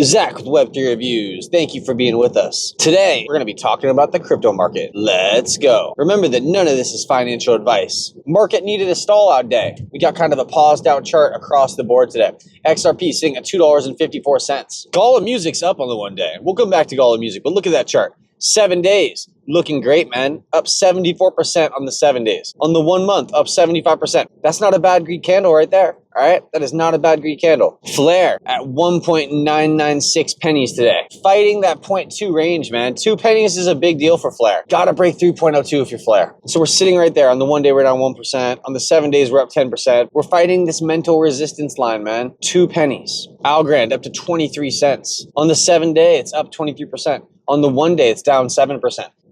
Zach with Web3 Reviews. Thank you for being with us. Today, we're going to be talking about the crypto market. Let's go. Remember that none of this is financial advice. Market needed a stall out day. We got kind of a paused out chart across the board today. XRP sitting at $2.54. Gala Music's up on the one day. We'll come back to Gala Music, but look at that chart. 7 days. Looking great, man. Up 74% on the 7 days. On the 1 month, up 75%. That's not a bad greed candle right there. All right? That is not a bad greed candle. Flare at 1.996 pennies today. Fighting that 0.2 range, man. 2 pennies is a big deal for Flare. Gotta break through 0.02 if you're Flare. So we're sitting right there. On the 1 day, we're down 1%. On the 7 days, we're up 10%. We're fighting this mental resistance line, man. 2 pennies. Algorand up to 23 cents. On the 7 day, it's up 23%. On the 1 day, it's down 7%.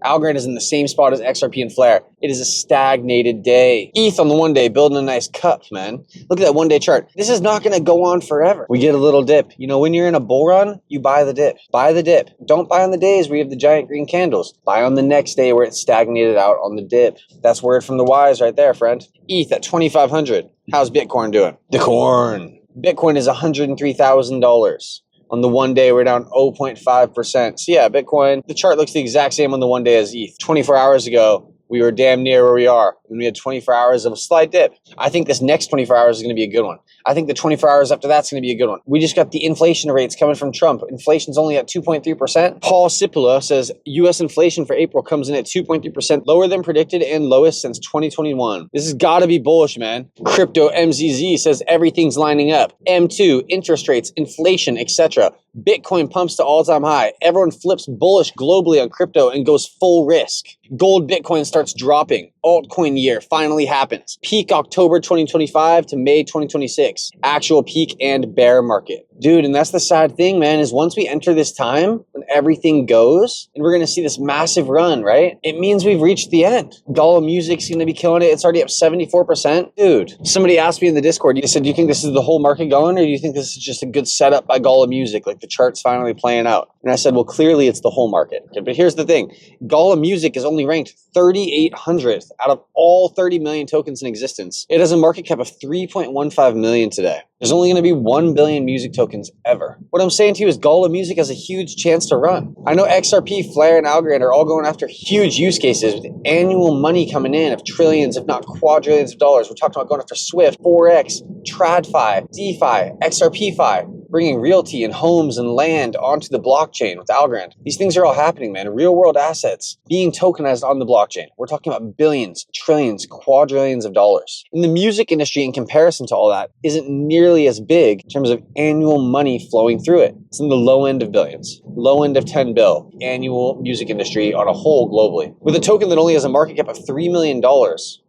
Algorand is in the same spot as XRP and Flare. It is a stagnated day. ETH on the 1 day, building a nice cup, man. Look at that 1 day chart. This is not going to go on forever. We get a little dip. You know, when you're in a bull run, you buy the dip. Buy the dip. Don't buy on the days where you have the giant green candles. Buy on the next day where it's stagnated out on the dip. That's word from the wise right there, friend. ETH at 2,500. How's Bitcoin doing? The corn. Bitcoin is $103,000. On the 1 day, we're down 0.5%. So yeah, Bitcoin, the chart looks the exact same on the 1 day as ETH. 24 hours ago, we were damn near where we are. And we had 24 hours of a slight dip. I think this next 24 hours is going to be a good one. I think the 24 hours after that's going to be a good one. We just got the inflation rates coming from Trump. Inflation's only at 2.3%. Paul Cipula says U.S. inflation for April comes in at 2.3%, lower than predicted and lowest since 2021. This has got to be bullish, man. Crypto MZZ says everything's lining up. M2, interest rates, inflation, etc. Bitcoin pumps to all-time high. Everyone flips bullish globally on crypto and goes full risk. Gold Bitcoin starts dropping. Altcoin year finally happens. Peak October 2025 to May 2026. Actual peak and bear market. Dude, and that's the sad thing, man, is once we enter this time when everything goes and we're going to see this massive run, right? It means we've reached the end. Gala Music's going to be killing it. It's already up 74%. Dude, somebody asked me in the Discord, they said, do you think this is the whole market going, or do you think this is just a good setup by Gala Music? Like the chart's finally playing out. And I said, well, clearly it's the whole market. Okay, but here's the thing. Gala Music is only ranked 3,800th out of all 30 million tokens in existence. It has a market cap of 3.15 million today. There's only going to be 1 billion music tokens ever. What I'm saying to you is Gala Music has a huge chance to run. I know XRP, Flare, and Algorand are all going after huge use cases with annual money coming in of trillions, if not quadrillions of dollars. We're talking about going after Swift, Forex, TradFi, DeFi, XRPFi, bringing realty and homes and land onto the blockchain with Algorand. These things are all happening, man. Real world assets being tokenized on the blockchain. We're talking about billions, trillions, quadrillions of dollars. In the music industry, in comparison to all that, isn't nearly as big in terms of annual money flowing through it. It's in the low end of billions, low end of 10 bill, annual music industry on a whole globally. With a token that only has a market cap of $3 million,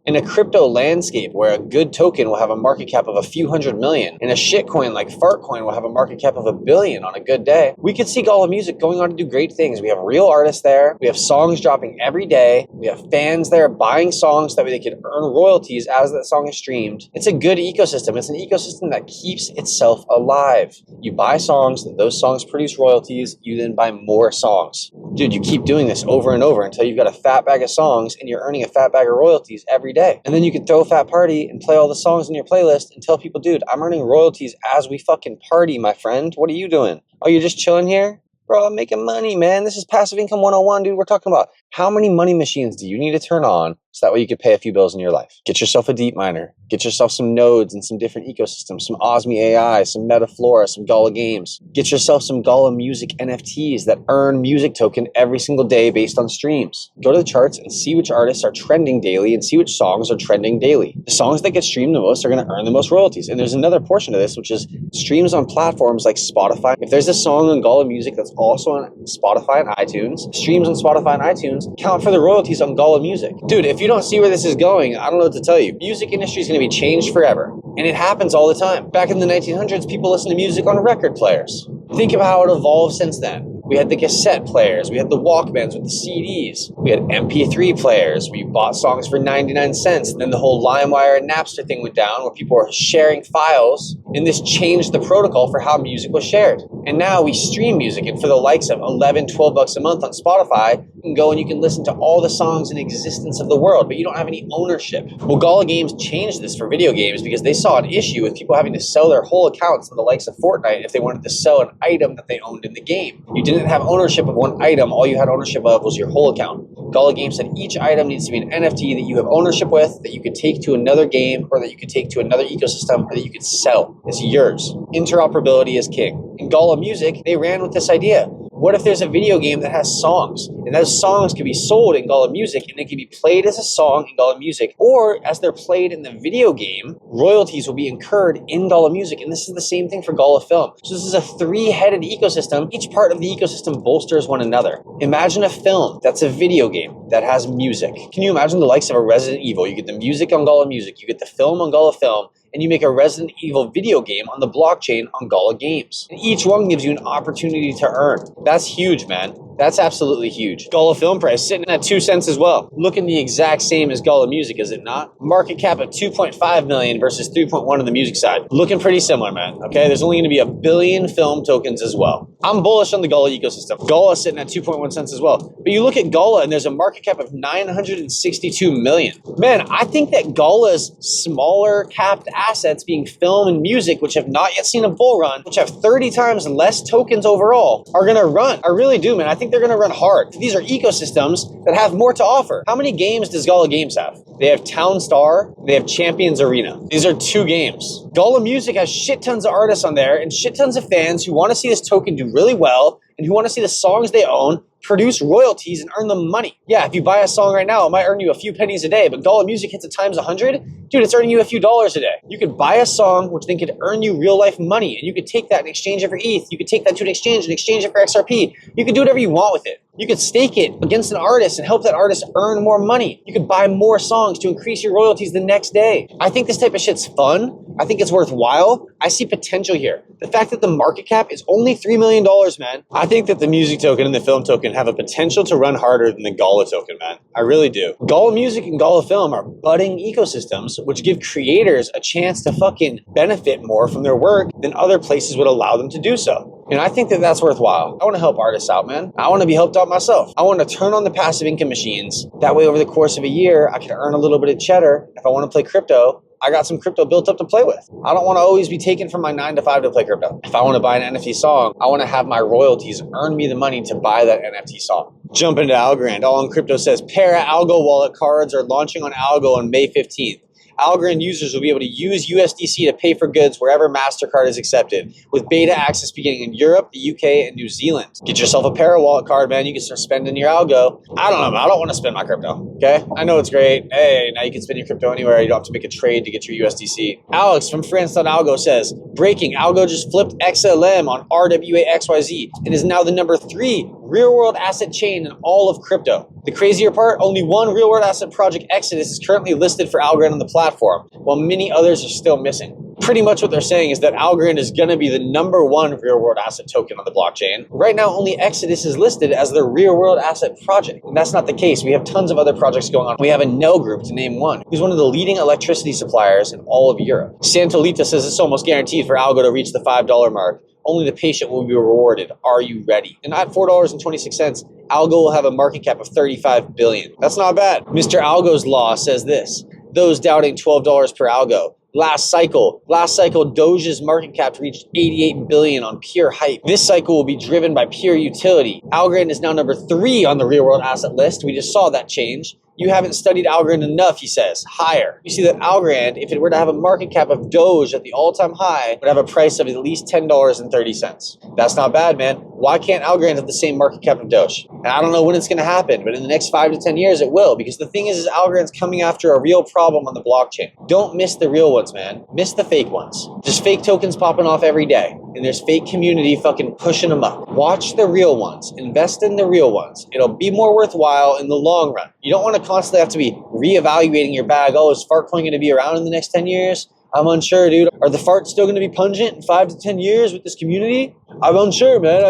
in a crypto landscape where a good token will have a market cap of a few hundred million, and a shitcoin like Fartcoin will have a market cap of $1 billion on a good day, we could see Gala Music going on to do great things. We have real artists there. We have songs dropping every day. We have fans there buying songs that way they can earn royalties as that song is streamed. It's a good ecosystem. It's an ecosystem that keeps itself alive. You buy songs, and those songs produce royalties. You then buy more songs. Dude, you keep doing this over and over until you've got a fat bag of songs and you're earning a fat bag of royalties every day. And then you can throw a fat party and play all the songs in your playlist and tell people, dude, I'm earning royalties as we fucking party, my friend. What are you doing? Oh, you're just chilling here? Bro, I'm making money, man. This is passive income 101, dude. We're talking about how many money machines do you need to turn on so that way you could pay a few bills in your life? Get yourself a deep miner. Get yourself some nodes and some different ecosystems, some Osmi AI, some Metaflora, some Gala Games. Get yourself some Gala Music NFTs that earn music token every single day based on streams. Go to the charts and see which artists are trending daily and see which songs are trending daily. The songs that get streamed the most are going to earn the most royalties. And there's another portion of this, which is streams on platforms like Spotify. If there's a song on Gala Music that's also on Spotify and iTunes, streams on Spotify and iTunes count for the royalties on Gala Music. Dude, if you don't see where this is going, I don't know what to tell you. Music industry is going to be changed forever. And it happens all the time. Back in the 1900s, people listened to music on record players. Think of how it evolved since then. We had the cassette players. We had the Walkmans with the CDs. We had MP3 players. We bought songs for 99 cents. And then the whole LimeWire and Napster thing went down where people were sharing files. And this changed the protocol for how music was shared. And now we stream music, and for the likes of 11, 12 bucks a month on Spotify, you can go and you can listen to all the songs in existence of the world, but you don't have any ownership. Well, Gala Games changed this for video games because they saw an issue with people having to sell their whole accounts in the likes of Fortnite if they wanted to sell an item that they owned in the game. You didn't have ownership of one item, all you had ownership of was your whole account. Gala Games said each item needs to be an NFT that you have ownership with, that you could take to another game, or that you could take to another ecosystem, or that you could sell. It's yours. Interoperability is king. In Gala Music, they ran with this idea. What if there's a video game that has songs, and those songs can be sold in Gala Music, and they can be played as a song in Gala Music, or as they're played in the video game, royalties will be incurred in Gala Music, and this is the same thing for Gala Film. So this is a three-headed ecosystem. Each part of the ecosystem bolsters one another. Imagine a film that's a video game that has music. Can you imagine the likes of a Resident Evil? You get the music on Gala Music, you get the film on Gala Film, and you make a Resident Evil video game on the blockchain on Gala Games. And each one gives you an opportunity to earn. That's huge, man. That's absolutely huge. Gala film price sitting at 2 cents as well. Looking the exact same as Gala Music, is it not? Market cap of 2.5 million versus 3.1 on the music side. Looking pretty similar, man. Okay, there's only gonna be 1 billion film tokens as well. I'm bullish on the Gala ecosystem. Gala sitting at 2.1 cents as well. But you look at Gala and there's a market cap of 962 million. Man, I think that Gala's smaller capped assets being film and music, which have not yet seen a bull run, which have 30 times less tokens overall, are gonna run. I really do, man. I think they're gonna run hard. These are ecosystems that have more to offer. How many games does Gala Games have? They have Town Star, they have Champions Arena. These are 2 games. Gala Music has shit tons of artists on there and shit tons of fans who wanna see this token do really well and who wanna see the songs they own produce royalties and earn them money. Yeah, if you buy a song right now, it might earn you a few pennies a day, but Gala Music hits it times 100, dude, it's earning you a few dollars a day. You could buy a song, which then could earn you real life money, and you could take that in exchange it for ETH. You could take that to an exchange and exchange it for XRP. You could do whatever you want with it. You could stake it against an artist and help that artist earn more money. You could buy more songs to increase your royalties the next day. I think this type of shit's fun. I think it's worthwhile. I see potential here. The fact that the market cap is only $3 million, man. I think that the music token and the film token have a potential to run harder than the Gala token, man. I really do. Gala Music and Gala Film are budding ecosystems which give creators a chance to fucking benefit more from their work than other places would allow them to do so. And I think that that's worthwhile. I want to help artists out, man. I want to be helped out myself. I want to turn on the passive income machines. That way, over the course of a year, I can earn a little bit of cheddar. If I want to play crypto, I got some crypto built up to play with. I don't want to always be taken from my 9 to 5 to play crypto. If I want to buy an NFT song, I want to have my royalties earn me the money to buy that NFT song. Jump into Algorand. All in Crypto says, Para Algo wallet cards are launching on Algo on May 15th. Algorand users will be able to use USDC to pay for goods wherever MasterCard is accepted, with beta access beginning in Europe, the UK, and New Zealand. Get yourself a Para wallet card, man. You can start spending your Algo. I don't know, man. I don't want to spend my crypto, okay? I know it's great. Hey, now you can spend your crypto anywhere. You don't have to make a trade to get your USDC. Alex from Friends.Algo says, breaking, Algo just flipped XLM on RWAXYZ and is now the number 3 real-world asset chain in all of crypto. The crazier part, only one real-world asset project, Exodus, is currently listed for Algorand on the platform, while many others are still missing. Pretty much what they're saying is that Algorand is going to be the number 1 real-world asset token on the blockchain. Right now, only Exodus is listed as the real-world asset project. And that's not the case. We have tons of other projects going on. We have a Nell Group, to name one, who's one of the leading electricity suppliers in all of Europe. Santolita says it's almost guaranteed for Algo to reach the $5 mark. Only the patient will be rewarded. Are you ready? And at $4.26, Algo will have a market cap of $35 billion. That's not bad. Mr. Algo's Law says this. Those doubting $12 per Algo. Last cycle, DOGE's market cap reached 88 billion on pure hype. This cycle will be driven by pure utility. Algorand is now number 3 on the real world asset list. We just saw that change. You haven't studied Algorand enough, he says. Higher. You see that Algorand, if it were to have a market cap of Doge at the all-time high, would have a price of at least $10.30. That's not bad, man. Why can't Algorand have the same market cap of Doge? And I don't know when it's going to happen, but in the next 5 to 10 years, it will. Because the thing is Algorand's coming after a real problem on the blockchain. Don't miss the real ones, man. Miss the fake ones. There's fake tokens popping off every day. And there's fake community fucking pushing them up. Watch the real ones. Invest in the real ones. It'll be more worthwhile in the long run. You don't want to constantly have to be reevaluating your bag. Oh, is Fartcoin going to be around in the next 10 years? I'm unsure, dude. Are the farts still going to be pungent in 5 to 10 years with this community? I'm unsure, man.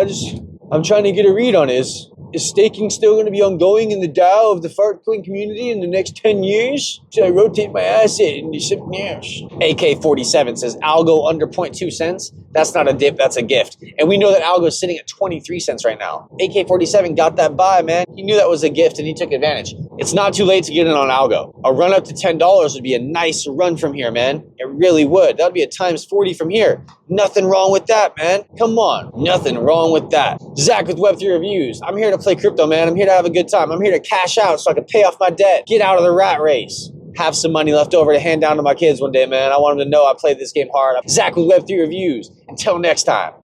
I'm trying to get a read on it. Is staking still going to be ongoing in the DAO of the Fartcoin community in the next 10 years? Should I rotate my asset into something else? AK47 says Algo under 0.2 cents. That's not a dip, that's a gift. And we know that Algo is sitting at 23 cents right now. AK-47 got that buy, man. He knew that was a gift and he took advantage. It's not too late to get in on Algo. A run up to $10 would be a nice run from here, man. It really would. That would be a times 40 from here. Nothing wrong with that, man. Come on. Nothing wrong with that. Zach with Web3 Reviews. I'm here to play crypto, man. I'm here to have a good time. I'm here to cash out so I can pay off my debt. Get out of the rat race. Have some money left over to hand down to my kids one day, man. I want them to know I played this game hard. Zach with Web3 Reviews. Until next time.